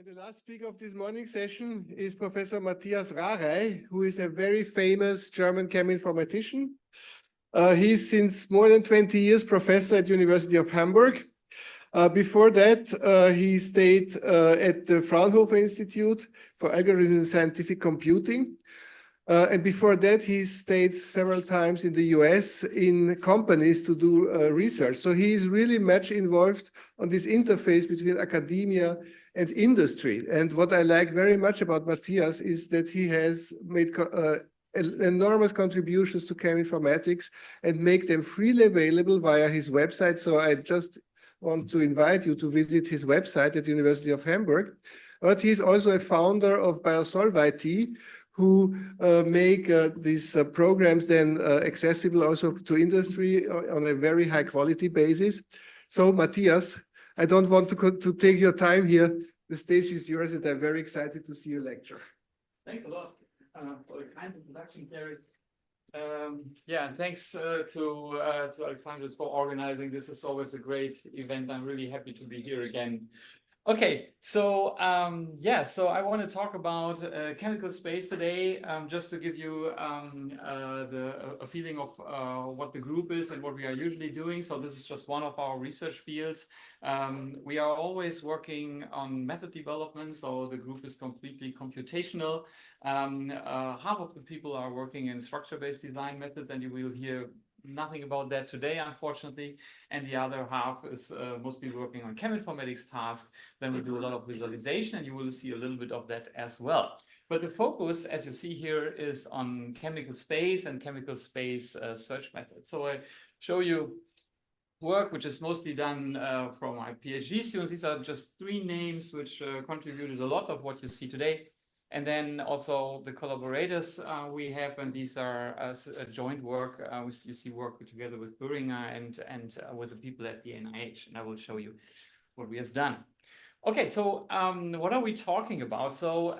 And the last speaker of this morning session is Professor Matthias RAREY, who is a very famous German cheminformatician. He's since more than 20 years professor at the University of Hamburg. Before that, he stayed at the Fraunhofer Institute for Algorithm and Scientific Computing. And before that, he stayed several times in the US in companies to do research. So he is really much involved on this interface between academia and industry. And what I like very much about Matthias is that he has made enormous contributions to cheminformatics and make them freely available via his website. So I just want to invite you to visit his website at the University of Hamburg. But he's also a founder of Biosolve IT, who make these programs then accessible also to industry on a very high quality basis. So Matthias, I don't want to take your time here. The stage is yours, and I'm very excited to see your lecture. Thanks a lot for the kind introduction, Terry. Yeah, and thanks to Alexander for organizing. This is always a great event. I'm really happy to be here again. Okay, so so I want to talk about chemical space today, just to give you a feeling of what the group is and what we are usually doing. So this is just one of our research fields. We are always working on method development, so the group is completely computational. Half of the people are working in structure-based design methods, and you will hear nothing about that today, unfortunately, and the other half is mostly working on cheminformatics tasks. Then we do a lot of visualization, and you will see a little bit of that as well. But the focus, as you see here, is on chemical space and chemical space search methods. So I show you work which is mostly done from my PhD students. These are just 3 names which contributed a lot of what you see today. And then also the collaborators we have, and these are a joint work. You see work together with Böhringer and with the people at the NIH, and I will show you what we have done. Okay, so what are we talking about? So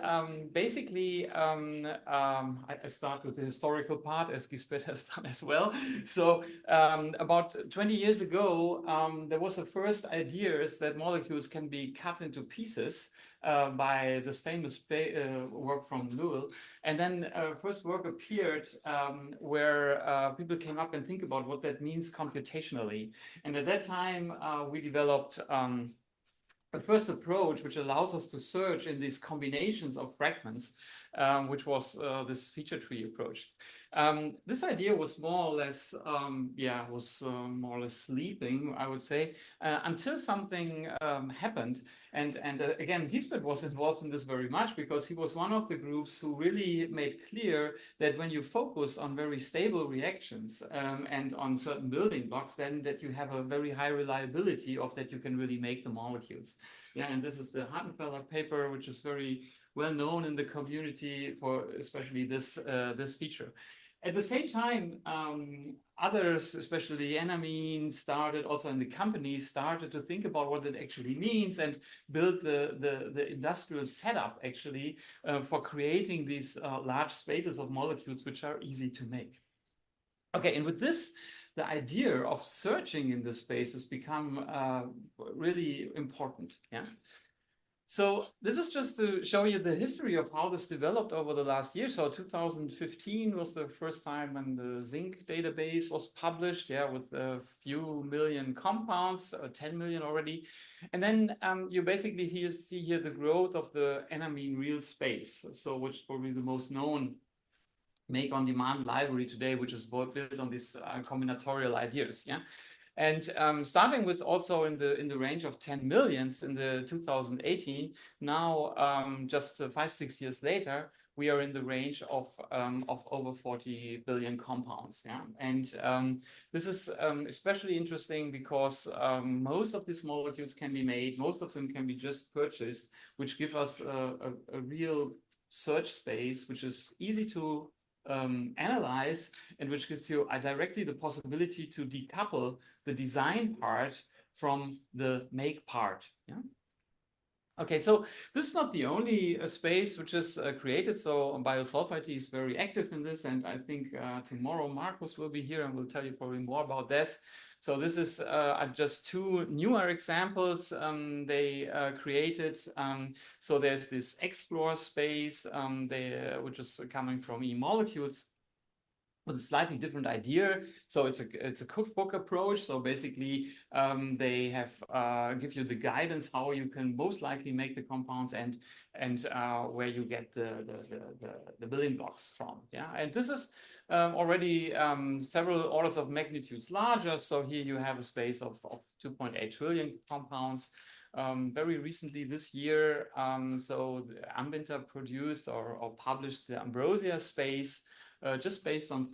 basically, I start with the historical part, as Gisbert has done as well. So about 20 years ago, there was the first ideas that molecules can be cut into pieces by this famous work from Lowell. And then first work appeared where people came up and think about what that means computationally. And at that time, we developed a first approach which allows us to search in these combinations of fragments, which was this feature tree approach. This idea was more or less, more or less sleeping, I would say, until something happened. And again, Gisbert was involved in this very much because he was one of the groups who really made clear that when you focus on very stable reactions and on certain building blocks, then that you have a very high reliability of that you can really make the molecules. Yeah, and this is the Hartenfeller paper, which is very well known in the community for especially this feature. At the same time, others, especially enamine, started also in the companies, started to think about what it actually means and build the industrial setup actually for creating these large spaces of molecules which are easy to make. Okay, and with this, the idea of searching in this space has become really important. Yeah. So this is just to show you the history of how this developed over the last year. So 2015 was the first time when the zinc database was published, with a few million compounds, 10 million already. And then you basically see here the growth of the enamine real space, so which is probably the most known make-on-demand library today, which is built on these combinatorial ideas. Yeah. And starting with also in the range of 10 millions in the 2018, now just 5-6 years later, we are in the range of over 40 billion compounds. Yeah, and this is especially interesting because most of these molecules can be made, most of them can be just purchased, which give us a real search space, which is easy to analyze, and which gives you directly the possibility to decouple the design part from the make part. Yeah. Okay, so this is not the only space which is created. So Biosolve IT is very active in this, and I think tomorrow Marcus will be here and will tell you probably more about this. So this is just two newer examples they created. So there's this explore space, which is coming from e-molecules, with a slightly different idea. So it's a cookbook approach. So basically, they have give you the guidance how you can most likely make the compounds and where you get the building blocks from. Yeah, and this is already several orders of magnitudes larger. So here you have a space of 2.8 trillion compounds. Very recently this year, so Ambienter produced or published the Ambrosia space, just based on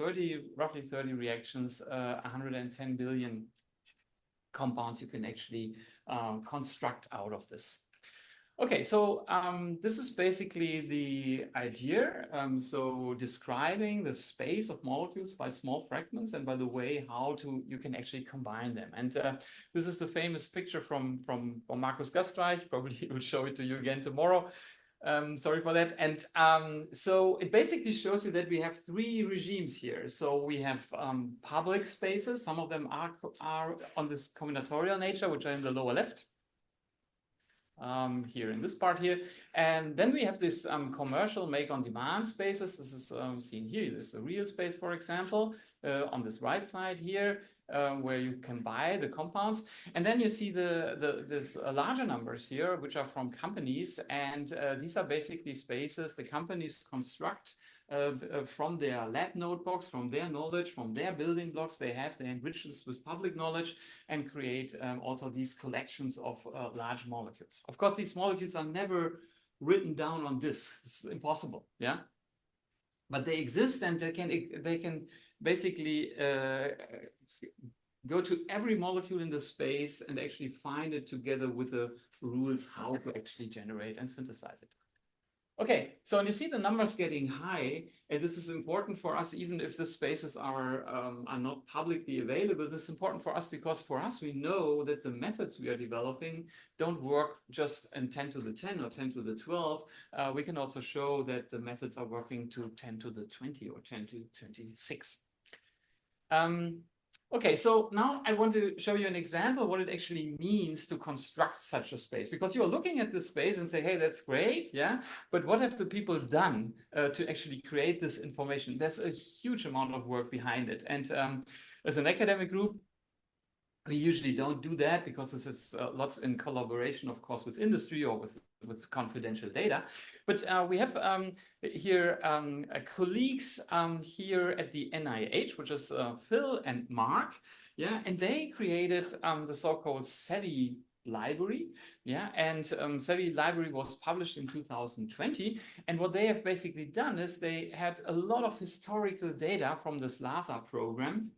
roughly 30 reactions, 110 billion compounds you can actually construct out of this. Okay, so this is basically the idea. So describing the space of molecules by small fragments and by the way how you can actually combine them. And this is the famous picture from Markus Gastreich. Probably he will show it to you again tomorrow. Sorry for that. And so it basically shows you that we have three regimes here. So we have public spaces. Some of them are on this combinatorial nature, which are in the lower left. Here in this part here. And then we have this commercial make-on-demand spaces. This is seen here. This is a real space, for example, on this right side here, where you can buy the compounds. And then you see this larger numbers here, which are from companies. And these are basically spaces the companies construct from their lab notebooks, from their knowledge, from their building blocks they enrich this with public knowledge and create also these collections of large molecules. Of course, these molecules are never written down on disk. It's impossible, yeah? But they exist, and they can basically go to every molecule in the space and actually find it together with the rules how to actually generate and synthesize it. Okay, so you see the numbers getting high, and this is important for us, even if the spaces are not publicly available. This is important for us because for us, we know that the methods we are developing don't work just in 10 to the 10 or 10 to the 12. We can also show that the methods are working to 10 to the 20 or 10 to 26. Okay, so now I want to show you an example of what it actually means to construct such a space, because you're looking at this space and say, hey, that's great, yeah, but what have the people done to actually create this information? There's a huge amount of work behind it. And as an academic group, we usually don't do that because this is a lot in collaboration, of course, with industry or with confidential data. But we have here colleagues here at the NIH, which is Phil and Mark, yeah, and they created the so-called SAVI library, yeah, and SAVI library was published in 2020, and what they have basically done is they had a lot of historical data from this LASA program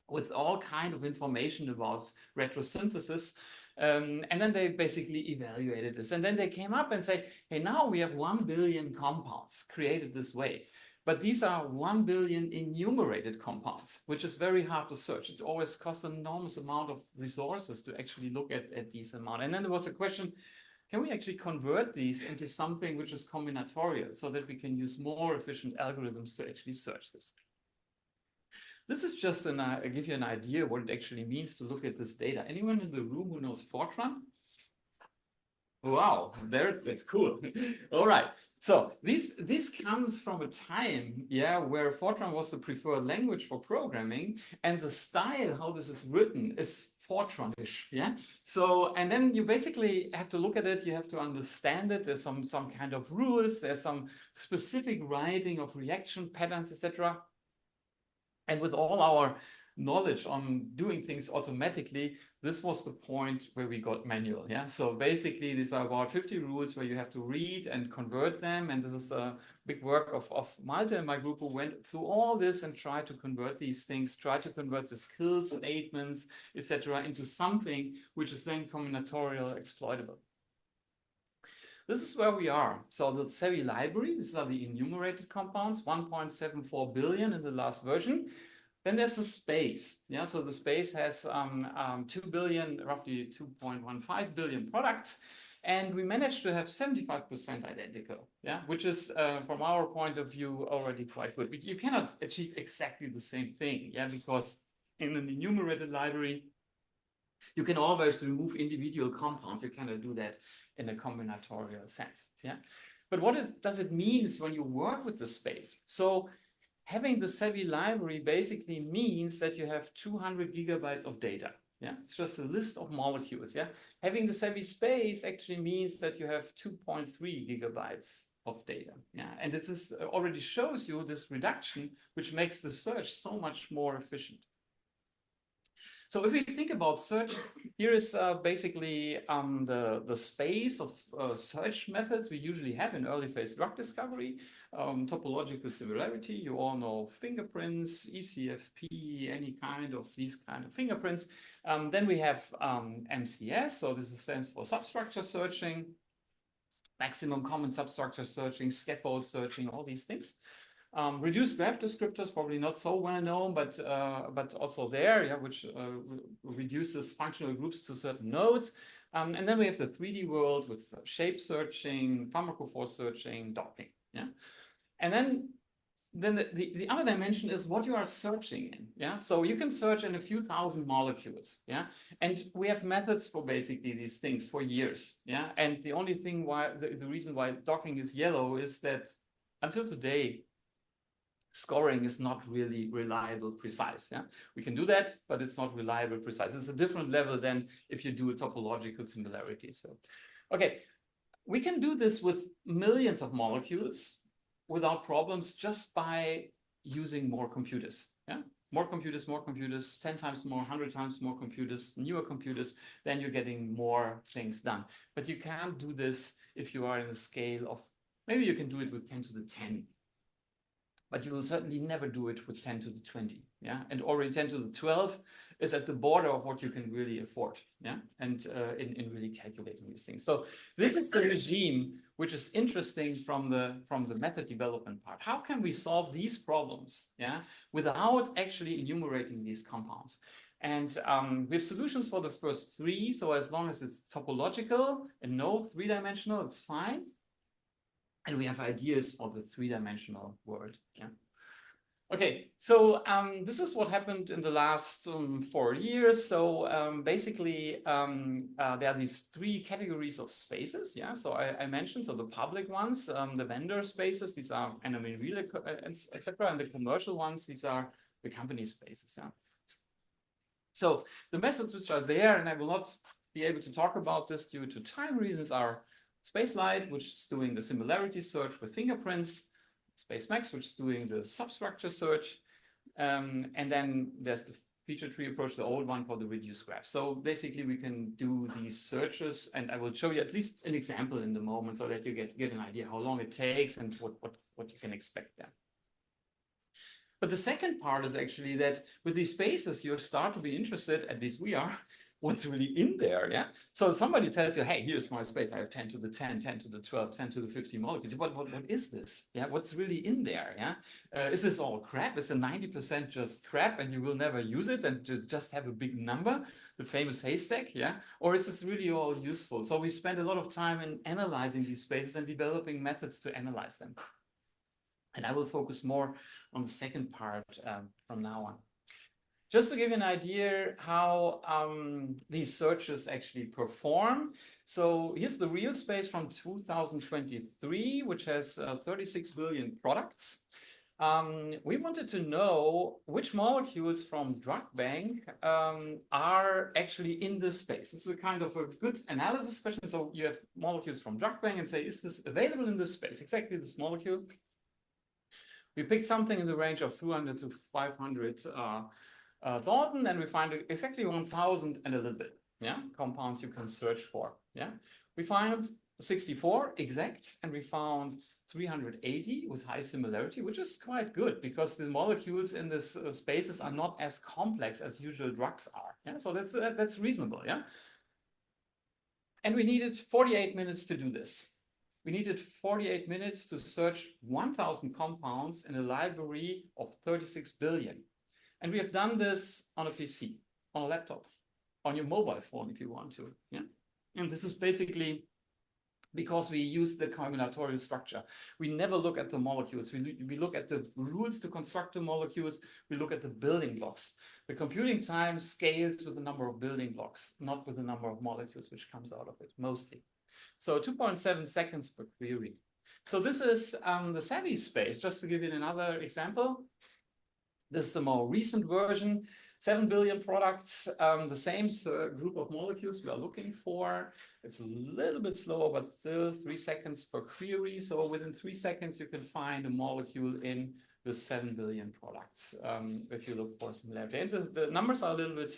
with all kind of information about retrosynthesis. And then they basically evaluated this. And then they came up and say, hey, now we have 1 billion compounds created this way. But these are 1 billion enumerated compounds, which is very hard to search. It always costs an enormous amount of resources to actually look at these amounts. And then there was a question, can we actually convert these into something which is combinatorial so that we can use more efficient algorithms to actually search this? This is just give you an idea what it actually means to look at this data. Anyone in the room who knows Fortran? Wow, that's cool. All right. So this comes from a time, yeah, where Fortran was the preferred language for programming, and the style how this is written is Fortranish, yeah. So, and then you basically have to look at it. You have to understand it. There's some kind of rules. There's some specific writing of reaction patterns, etc. And with all our knowledge on doing things automatically, this was the point where we got manual. Yeah. So basically, these are about 50 rules where you have to read and convert them. And this is a big work of Malte and my group who went through all this and tried to convert these things, try to convert the skills, statements, etc., into something which is then combinatorial exploitable. This is where we are. So the SAVI library, these are the enumerated compounds, 1.74 billion in the last version. Then there's the space. Yeah, so the space has 2 billion, roughly 2.15 billion products. And we managed to have 75% identical, yeah, which is from our point of view already quite good. But you cannot achieve exactly the same thing, yeah, because in an enumerated library, you can always remove individual compounds. You cannot do that in a combinatorial sense. Yeah. But what does it mean when you work with the space? So having the SAVI library basically means that you have 200 gigabytes of data. Yeah, it's just a list of molecules. Yeah, having the SAVI space actually means that you have 2.3 gigabytes of data. Yeah, and this is already shows you this reduction, which makes the search so much more efficient. So if we think about search, here is basically the space of search methods we usually have in early phase drug discovery. Topological similarity, you all know fingerprints, ECFP, any kind of these kind of fingerprints. Then we have MCS, so this stands for substructure searching, maximum common substructure searching, scaffold searching, all these things. Reduced graph descriptors, probably not so well known, but also there, yeah, which reduces functional groups to certain nodes. And then we have the 3D world with shape searching, pharmacophore searching, docking. Yeah, and then the other dimension is what you are searching in. Yeah, so you can search in a few thousand molecules. Yeah, and we have methods for basically these things for years. Yeah, and the only thing why the reason why docking is yellow is that until today, scoring is not really reliable, precise. Yeah, we can do that, but it's not reliable, precise. It's a different level than if you do a topological similarity. So, okay, we can do this with millions of molecules without problems just by using more computers. Yeah, more computers, 10 times more, 100 times more computers, newer computers, then you're getting more things done. But you can't do this if you are in a scale of, maybe you can do it with 10 to the 10. But you will certainly never do it with 10 to the 20, yeah? And already 10 to the 12 is at the border of what you can really afford, yeah? And in really calculating these things. So this is the regime, which is interesting from the method development part. How can we solve these problems, yeah, without actually enumerating these compounds? And we have solutions for the first three. So as long as it's topological and no three-dimensional, it's fine. And we have ideas for the three-dimensional world. Yeah. Okay, so this is what happened in the last 4 years. So basically, there are these three categories of spaces. Yeah, so I mentioned, so the public ones, the vendor spaces, these are enemy real, etc. And the commercial ones, these are the company spaces. Yeah. So the methods which are there, and I will not be able to talk about this due to time reasons, are SpaceLight, which is doing the similarity search with fingerprints, SpaceMax, which is doing the substructure search, and then there's the feature tree approach, the old one for the reduced graph. So basically we can do these searches, and I will show you at least an example in the moment so that you get an idea how long it takes and what you can expect there. But the second part is actually that with these spaces, you start to be interested, at least we are, what's really in there, yeah? So somebody tells you, hey, here's my space. I have 10 to the 10, 10 to the 12, 10 to the 50 molecules. What is this? Yeah, what's really in there, yeah? Is this all crap? Is the 90% just crap and you will never use it and just have a big number, the famous haystack, yeah? Or is this really all useful? So we spend a lot of time in analyzing these spaces and developing methods to analyze them. And I will focus more on the second part from now on. Just to give you an idea how these searches actually perform. So here's the real space from 2023, which has 36 billion products. We wanted to know which molecules from drug bank are actually in this space. This is a kind of a good analysis question. So you have molecules from drug bank and say, is this available in this space? Exactly this molecule. We picked something in the range of 200 to 500 Dalton, and we find exactly 1,000 and a little bit, yeah, compounds you can search for, yeah. We found 64 exact, and we found 380 with high similarity, which is quite good because the molecules in this spaces are not as complex as usual drugs are, yeah. So that's reasonable, yeah. And we needed 48 minutes to do this. We needed 48 minutes to search 1,000 compounds in a library of 36 billion. And we have done this on a PC, on a laptop, on your mobile phone if you want to. Yeah. And this is basically because we use the combinatorial structure. We never look at the molecules. We look at the rules to construct the molecules. We look at the building blocks. The computing time scales with the number of building blocks, not with the number of molecules which comes out of it, mostly. So 2.7 seconds per query. So this is the SAVI space. Just to give you another example, this is a more recent version. 7 billion products, the same group of molecules we are looking for. It's a little bit slower, but still 3 seconds per query. So within 3 seconds, you can find a molecule in the 7 billion products if you look for similarity. And the numbers are a little bit,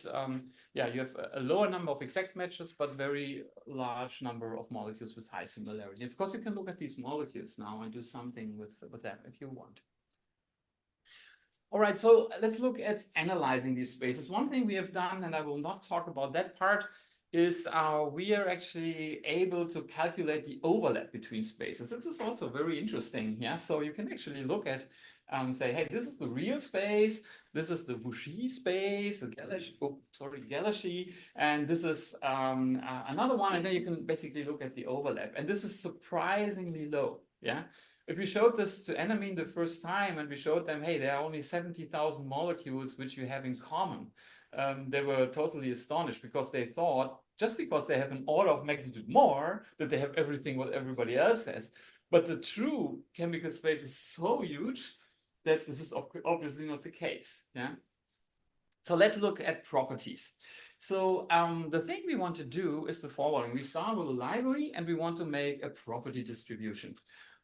yeah, you have a lower number of exact matches, but very large number of molecules with high similarity. Of course, you can look at these molecules now and do something with them if you want. All right, so let's look at analyzing these spaces. One thing we have done, and I will not talk about that part, is we are actually able to calculate the overlap between spaces. This is also very interesting. Yeah, so you can actually look at, say, hey, this is the real space, this is the Cauchy space, the Gauchy, and this is another one, and then you can basically look at the overlap. And this is surprisingly low. Yeah. If we showed this to Enamine the first time and we showed them, hey, there are only 70,000 molecules which you have in common, they were totally astonished because they thought, just because they have an order of magnitude more, that they have everything what everybody else has. But the true chemical space is so huge that this is obviously not the case. Yeah. So let's look at properties. So the thing we want to do is the following. We start with a library and we want to make a property distribution.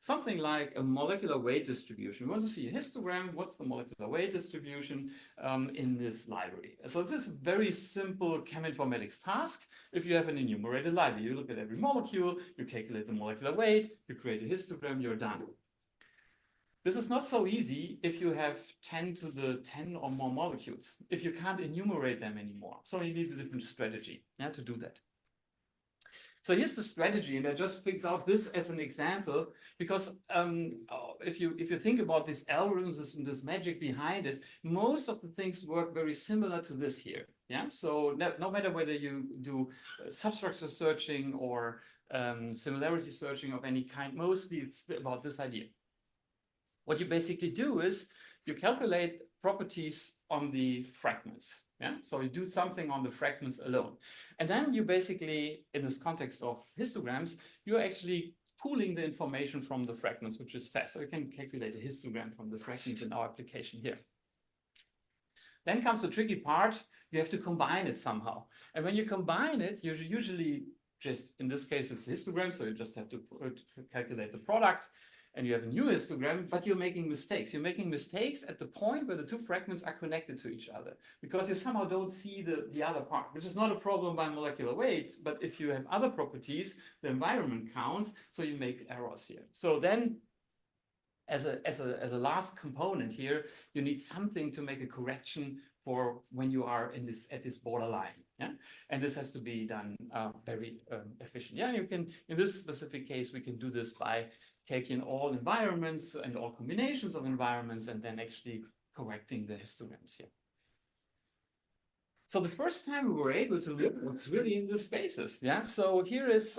Something like a molecular weight distribution. We want to see a histogram. What's the molecular weight distribution in this library? So this is a very simple cheminformatics task. If you have an enumerated library, you look at every molecule, you calculate the molecular weight, you create a histogram, you're done. This is not so easy if you have 10 to the 10 or more molecules, if you can't enumerate them anymore. So you need a different strategy, yeah, to do that. So here's the strategy, and I just picked out this as an example because if you think about these algorithms and this magic behind it, most of the things work very similar to this here. Yeah. So no matter whether you do substructure searching or similarity searching of any kind, mostly it's about this idea. What you basically do is you calculate properties on the fragments. Yeah, so you do something on the fragments alone. And then you basically, in this context of histograms, you're actually pooling the information from the fragments, which is fast. So you can calculate a histogram from the fragments in our application here. Then comes the tricky part. You have to combine it somehow. And when you combine it, you usually just, in this case, it's a histogram. So you just have to calculate the product. And you have a new histogram, but you're making mistakes. You're making mistakes at the point where the two fragments are connected to each other because you somehow don't see the other part, which is not a problem by molecular weight. But if you have other properties, the environment counts, so you make errors here. So then, as a last component here, you need something to make a correction for when you are in this at this borderline. Yeah, and this has to be done very efficient. Yeah, you can, in this specific case, we can do this by taking all environments and all combinations of environments and then actually correcting the histograms here. So the first time we were able to look what's really in the spaces. Yeah, so here is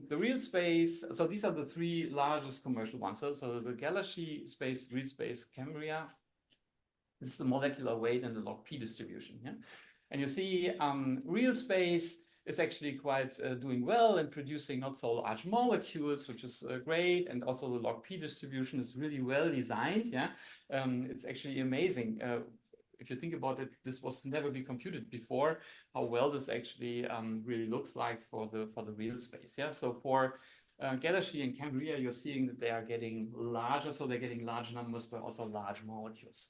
the real space. So these are the three largest commercial ones. So the Gauchy space, real space, Cambria. This is the molecular weight and the log P distribution. Yeah, and you see real space is actually quite doing well and producing not so large molecules, which is great. And also the log P distribution is really well designed. Yeah, it's actually amazing. If you think about it, this was never been computed before, how well this actually really looks like for the real space. Yeah, so for Gauchy and Cambria, you're seeing that they are getting larger, so they're getting large numbers, but also large molecules.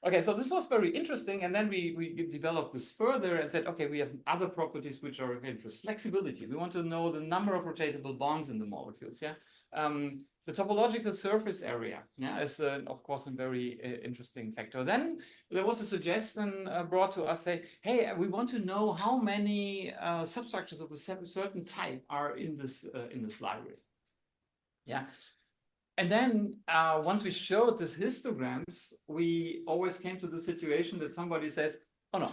Okay, so this was very interesting, and then we developed this further and said, okay, we have other properties which are of interest. Flexibility. We want to know the number of rotatable bonds in the molecules. Yeah, the topological surface area. Yeah, is of course a very interesting factor. Then there was a suggestion brought to us, say, hey, we want to know how many substructures of a certain type are in this library. Yeah. And then once we showed these histograms, we always came to the situation that somebody says, oh no,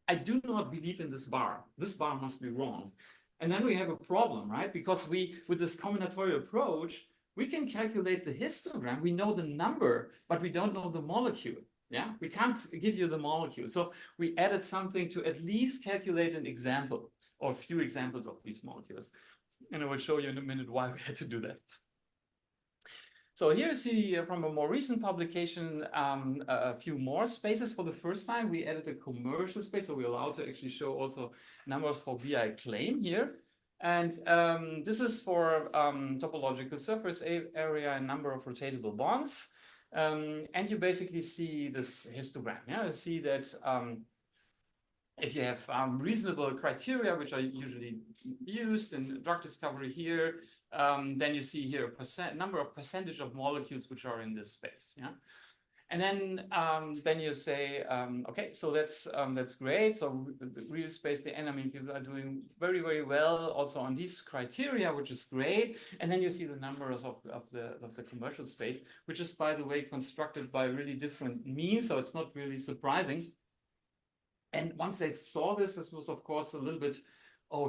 I do not believe in this bar. This bar must be wrong. And then we have a problem, right? Because with this combinatorial approach, we can calculate the histogram. We know the number, but we don't know the molecule. Yeah, we can't give you the molecule. So we added something to at least calculate an example or a few examples of these molecules. And I will show you in a minute why we had to do that. So here you see from a more recent publication, a few more spaces for the first time. We added a commercial space, so we're allowed to actually show also numbers for VI claim here. And this is for topological surface area and number of rotatable bonds. And you basically see this histogram. Yeah, you see that if you have reasonable criteria, which are usually used in drug discovery here, then you see here a number of percentage of molecules which are in this space. Yeah, and then you say, okay, so that's great. So the real space, the enamine people are doing very, very well also on these criteria, which is great. And then you see the numbers of the commercial space, which is, by the way, constructed by really different means. So it's not really surprising. And once they saw this was, of course, a little bit,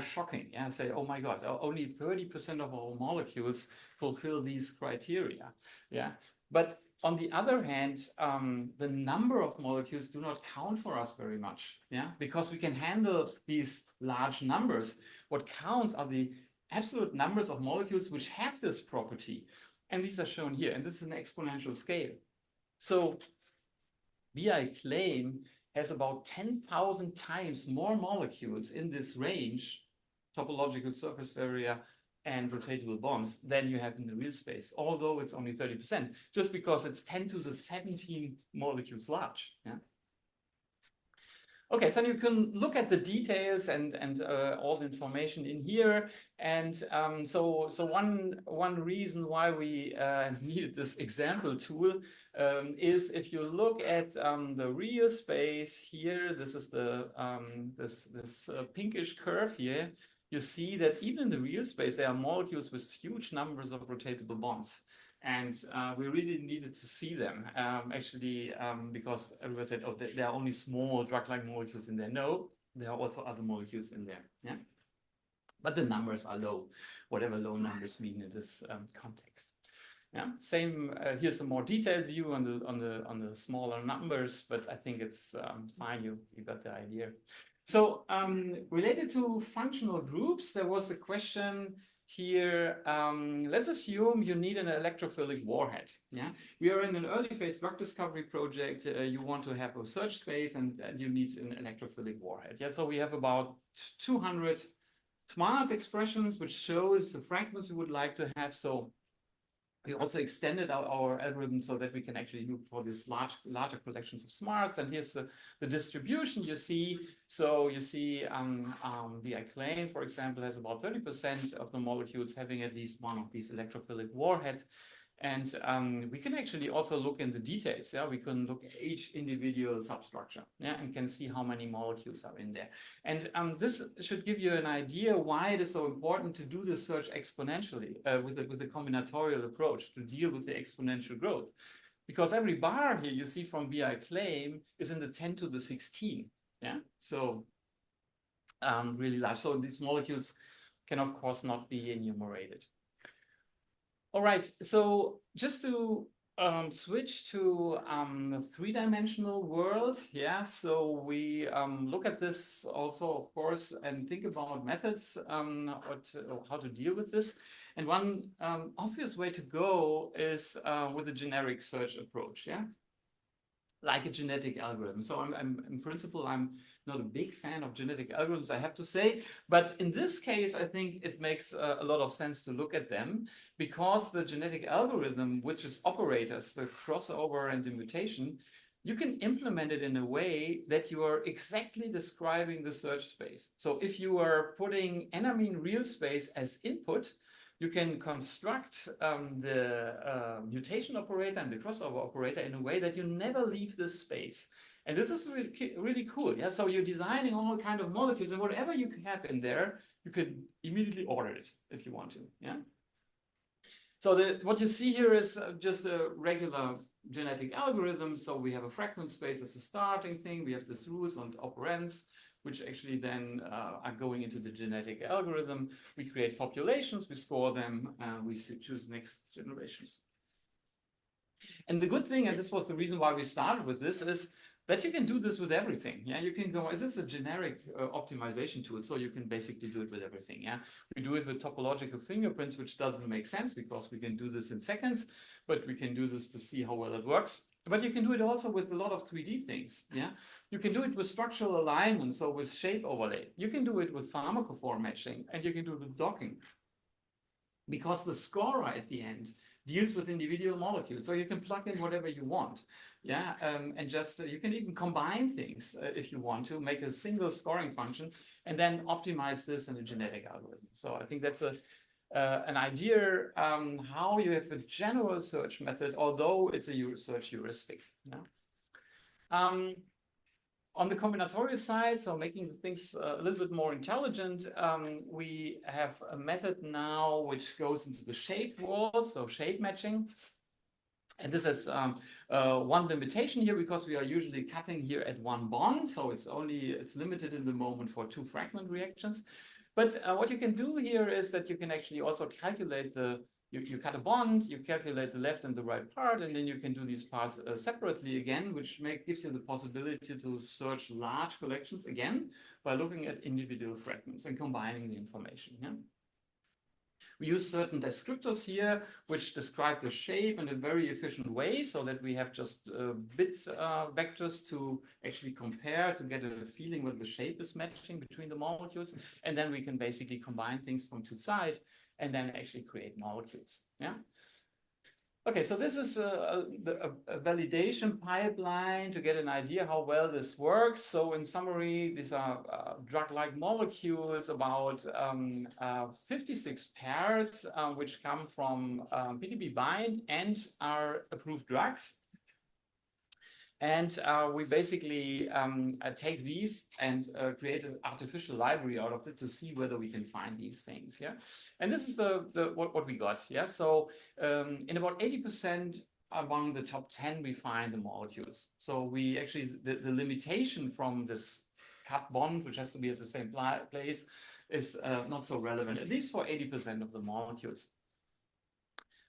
shocking. Yeah, say, oh my God, only 30% of our molecules fulfill these criteria. Yeah, but on the other hand, the number of molecules do not count for us very much. Yeah, because we can handle these large numbers. What counts are the absolute numbers of molecules which have this property. And these are shown here. And this is an exponential scale. So VI claim has about 10,000 times more molecules in this range, topological surface area and rotatable bonds, than you have in the real space, although it's only 30%, just because it's 10 to the 17 molecules large. Yeah. Okay, so you can look at the details and all the information in here. And so one reason why we needed this example tool is if you look at the real space here, this is the this pinkish curve here. You see that even in the real space, there are molecules with huge numbers of rotatable bonds. And we really needed to see them, actually, because everybody said, oh, there are only small drug-like molecules in there. No, there are also other molecules in there. Yeah, but the numbers are low, whatever low numbers mean in this context. Yeah, same. Here's a more detailed view on the smaller numbers, but I think it's fine. You got the idea. So related to functional groups, there was a question here. Let's assume you need an electrophilic warhead. Yeah, we are in an early phase drug discovery project. You want to have a search space, and you need an electrophilic warhead. Yeah, so we have about 200 smart expressions, which shows the fragments we would like to have. So we also extended our algorithm so that we can actually look for these larger collections of smarts. And here's the distribution you see. So you see VI claim, for example, has about 30% of the molecules having at least one of these electrophilic warheads. And we can actually also look in the details. Yeah, we can look at each individual substructure. Yeah, and can see how many molecules are in there. And this should give you an idea why it is so important to do this search exponentially with a combinatorial approach to deal with the exponential growth. Because every bar here you see from VI claim is in the 10 to the 16. Yeah, so really large. So these molecules can, of course, not be enumerated. All right, so just to switch to the three-dimensional world, yeah, so we look at this also, of course, and think about methods, how to deal with this. And one obvious way to go is with a generic search approach, yeah, like a genetic algorithm. So in principle, I'm not a big fan of genetic algorithms, I have to say. But in this case, I think it makes a lot of sense to look at them, because the genetic algorithm, which is operators, the crossover and the mutation, you can implement it in a way that you are exactly describing the search space. So if you are putting enamine real space as input, you can construct the mutation operator and the crossover operator in a way that you never leave this space. And this is really, really cool. Yeah, so you're designing all kind of molecules, and whatever you have in there, you could immediately order it if you want to. Yeah. So what you see here is just a regular genetic algorithm. So we have a fragment space as a starting thing. We have these rules and operands. which actually then are going into the genetic algorithm. We create populations, we score them, we choose next generations. And the good thing, and this was the reason why we started with this, is that you can do this with everything. Yeah, you can go, is this a generic optimization tool? So you can basically do it with everything. Yeah, we do it with topological fingerprints, which doesn't make sense because we can do this in seconds, but we can do this to see how well it works. But you can do it also with a lot of 3D things. Yeah, you can do it with structural alignment, so with shape overlay. You can do it with pharmacophore matching, and you can do it with docking. Because the scorer at the end deals with individual molecules, so you can plug in whatever you want. Yeah, and just you can even combine things if you want to make a single scoring function and then optimize this in a genetic algorithm. So I think that's an idea how you have a general search method, although it's a search heuristic. Yeah? On the combinatorial side, so making things a little bit more intelligent, we have a method now which goes into the shape world, so shape matching. And this is one limitation here because we are usually cutting here at one bond, so it's limited in the moment for 2 fragment reactions. But what you can do here is that you can actually also calculate you cut a bond, you calculate the left and the right part, and then you can do these parts separately again, which gives you the possibility to search large collections again by looking at individual fragments and combining the information. Yeah? We use certain descriptors here, which describe the shape in a very efficient way, so that we have just bit vectors to actually compare to get a feeling whether the shape is matching between the molecules. And then we can basically combine things from 2 sides and then actually create molecules. Yeah. Okay, so this is a validation pipeline to get an idea how well this works. So in summary, these are drug-like molecules, about 56 pairs, which come from PDB bind and are approved drugs. And we basically take these and create an artificial library out of it to see whether we can find these things. Yeah, and this is what we got. Yeah, so in about 80% among the top 10, we find the molecules. So we actually the limitation from this cut bond, which has to be at the same place, is not so relevant, at least for 80% of the molecules.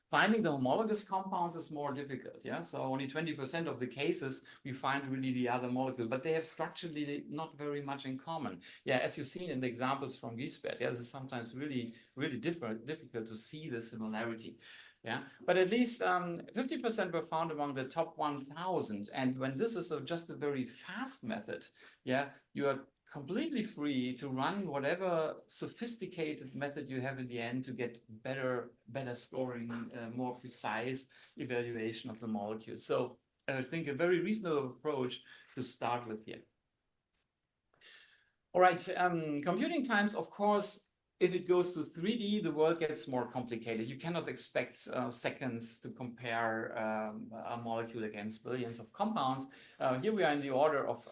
Finding the homologous compounds is more difficult, yeah? So only 20% of the cases we find really the other molecule, but they have structurally not very much in common. Yeah, as you've seen in the examples from Giesbert, yeah, this is sometimes really difficult to see the similarity. Yeah, but at least 50% were found among the top 1,000. And when this is just a very fast method, yeah, you are completely free to run whatever sophisticated method you have in the end to get better scoring, more precise evaluation of the molecule. So I think a very reasonable approach to start with here. All right, computing times, of course, if it goes to 3D, the world gets more complicated. You cannot expect seconds to compare a molecule against billions of compounds. Here we are in the order of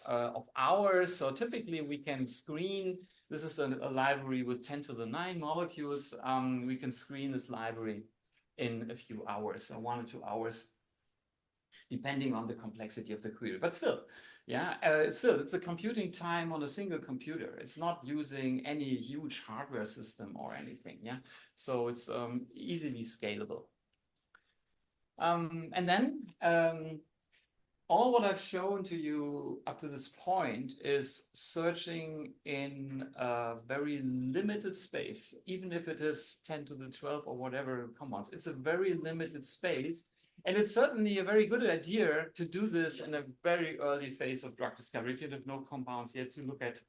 hours. So typically we can screen, this is a library with 10 to the 9 molecules. We can screen this library in a few hours, so 1 or 2 hours, depending on the complexity of the query. But still, yeah, it's a computing time on a single computer. It's not using any huge hardware system or anything, yeah? So it's easily scalable. And then all what I've shown to you up to this point is searching in a very limited space, even if it is 10 to the 12 or whatever compounds. It's a very limited space. And it's certainly a very good idea to do this in a very early phase of drug discovery if you have no compounds yet to look at.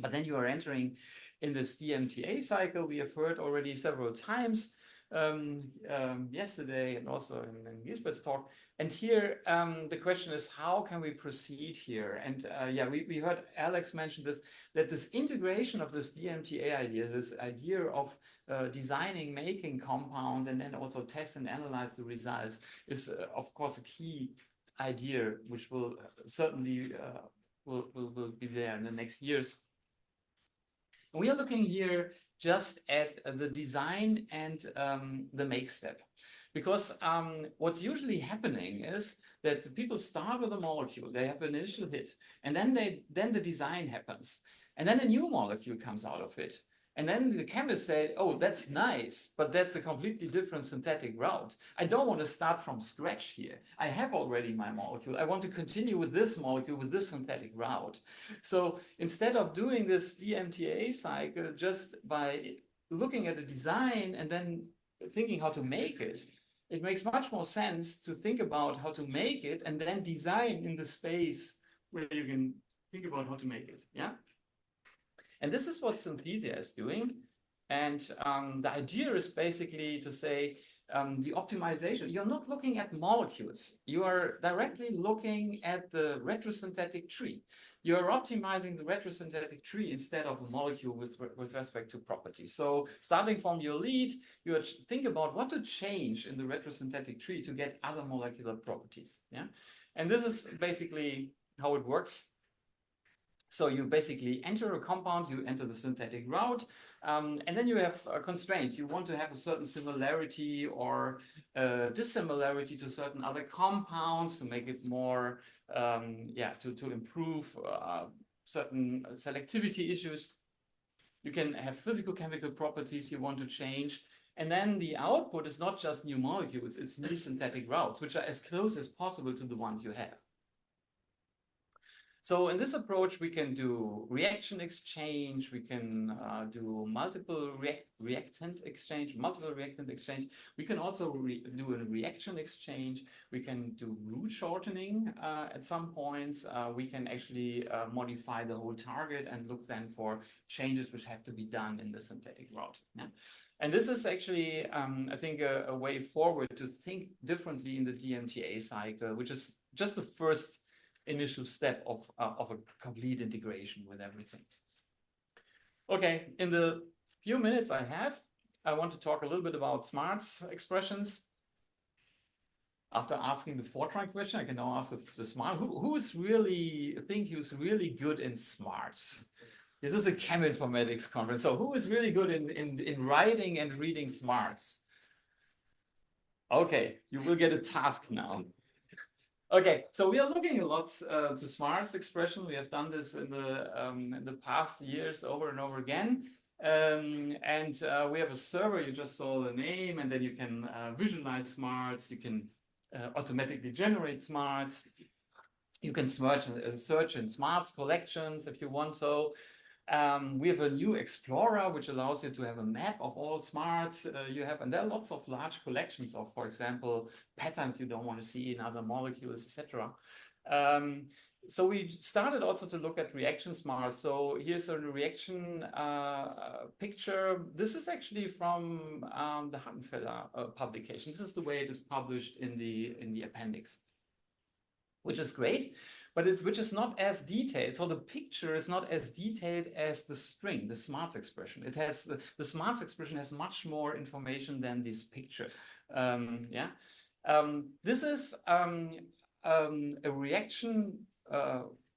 But then you are entering in this DMTA cycle we have heard already several times yesterday and also in Giesbert's talk. And here the question is, how can we proceed here? And yeah, we heard Alex mention this, that this integration of this DMTA idea, this idea of designing, making compounds, and then also test and analyze the results is, of course, a key idea, which will certainly will be there in the next years. We are looking here just at the design and the make step. Because what's usually happening is that people start with a molecule, they have an initial hit, and then the design happens. And then a new molecule comes out of it. And then the chemists say, oh, that's nice, but that's a completely different synthetic route. I don't want to start from scratch here. I have already my molecule. I want to continue with this molecule, with this synthetic route. So instead of doing this DMTA cycle just by looking at the design and then thinking how to make it, it makes much more sense to think about how to make it and then design in the space where you can think about how to make it. Yeah. And this is what Synthesia is doing. And the idea is basically to say the optimization, you're not looking at molecules. You are directly looking at the retrosynthetic tree. You are optimizing the retrosynthetic tree instead of a molecule with respect to properties. So starting from your lead, you think about what to change in the retrosynthetic tree to get other molecular properties. Yeah, and this is basically how it works. So you basically enter a compound, you enter the synthetic route, and then you have constraints. You want to have a certain similarity or dissimilarity to certain other compounds to make it more, to improve certain selectivity issues. You can have physical-chemical properties you want to change. And then the output is not just new molecules, it's new synthetic routes, which are as close as possible to the ones you have. So in this approach, we can do reaction exchange, we can do multiple reactant exchange. We can also do a reaction exchange. We can do route shortening at some points. We can actually modify the whole target and look then for changes which have to be done in the synthetic route. Yeah? And this is actually, I think, a way forward to think differently in the DMTA cycle, which is just the first initial step of a complete integration with everything. Okay, in the few minutes I have, I want to talk a little bit about smarts expressions. After asking the Fortran question, I can now ask the smart. Who's really think who's really good in smarts? This is a Chemoinformatics conference, so who is really good in writing and reading smarts? Okay, you will get a task now. Okay, so we are looking a lot to smarts expression. We have done this in the past years over and over again. We have a server, you just saw the name, and then you can visualize smarts, you can automatically generate smarts. You can search in smarts collections if you want so. We have a new Explorer, which allows you to have a map of all smarts you have. And there are lots of large collections of, for example, patterns you don't want to see in other molecules, etc. So we started also to look at reaction smarts. So here's a reaction picture. This is actually from the Hattenfeller publication. This is the way it is published in the appendix, which is great. But which is not as detailed. So the picture is not as detailed as the string, the smarts expression. It has the smarts expression has much more information than this picture. This is a reaction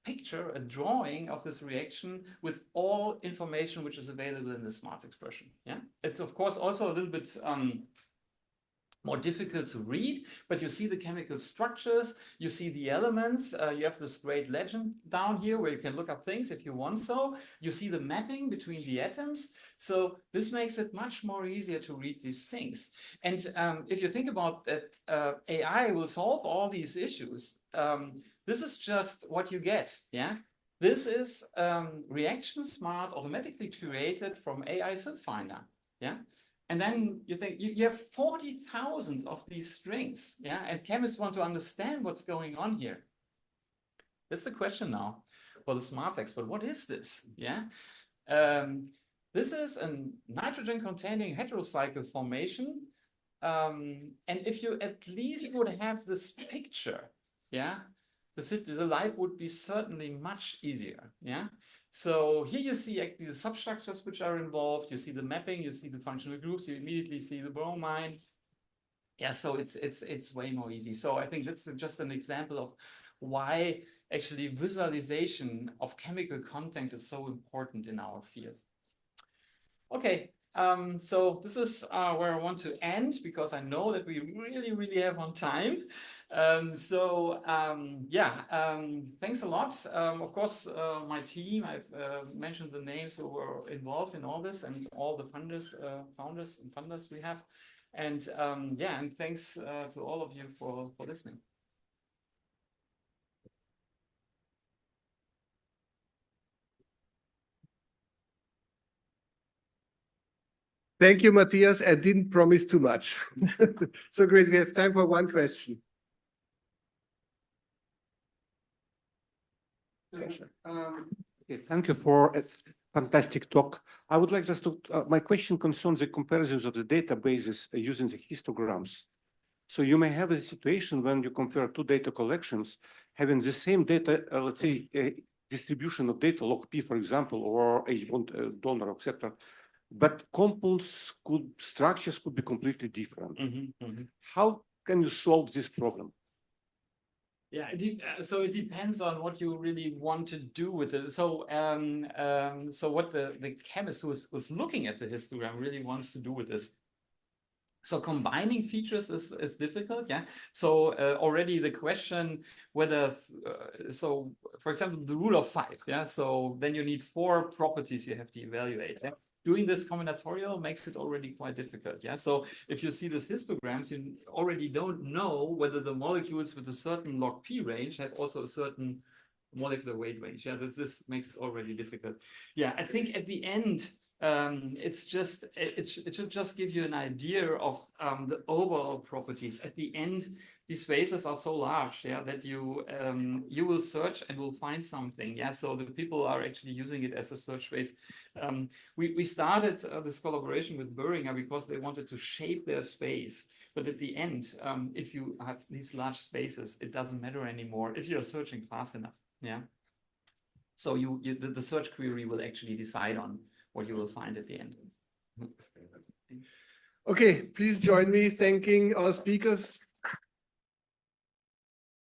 picture, a drawing of this reaction with all information which is available in the smarts expression. Yeah, it's of course also a little bit more difficult to read, but you see the chemical structures, you see the elements, you have this great legend down here where you can look up things if you want so. You see the mapping between the atoms. So this makes it much more easier to read these things. And if you think about that, AI will solve all these issues. This is just what you get, yeah? This is reaction smarts automatically created from AI SynthFinder, yeah? And then you think you have 40,000 of these strings, yeah? And chemists want to understand what's going on here. That's the question now for the smarts expert. What is this, yeah? This is a nitrogen-containing heterocycle formation. And if you at least would have this picture, yeah, the life would be certainly much easier, yeah? So here you see actually the substructures which are involved. You see the mapping, you see the functional groups, you immediately see the bromine. Yeah, so it's way more easy. So I think that's just an example of why actually visualization of chemical content is so important in our field. Okay, so this is where I want to end because I know that we really have on time. Thanks a lot. Of course, my team, I've mentioned the names who were involved in all this and all the founders and funders we have. And and thanks to all of you for listening. Thank you, Matthias. I didn't promise too much. So great. We have time for one question. Okay, thank you for a fantastic talk. I would like just to, my question concerns the comparisons of the databases using the histograms. So you may have a situation when you compare two data collections having the same data, let's say, distribution of data, log P, for example, or H-bond donor, etc. But compounds structures could be completely different. How can you solve this problem? Yeah, so it depends on what you really want to do with it. So, so what the chemist who's looking at the histogram really wants to do with this. So combining features is difficult, yeah. So already the question whether, so for example, the rule of 5, yeah. So then you need 4 properties you have to evaluate. Yeah? Doing this combinatorial makes it already quite difficult, yeah. So if you see these histograms, you already don't know whether the molecules with a certain log P range have also a certain molecular weight range. Yeah, this makes it already difficult. Yeah, I think at the end, it should just give you an idea of the overall properties. At the end, these spaces are so large, yeah, that you will search and will find something. Yeah, so the people are actually using it as a search space. We started this collaboration with Boehringer because they wanted to shape their space. But at the end, if you have these large spaces, it doesn't matter anymore if you're searching fast enough. Yeah. So the search query will actually decide on what you will find at the end. Okay, please join me thanking our speakers.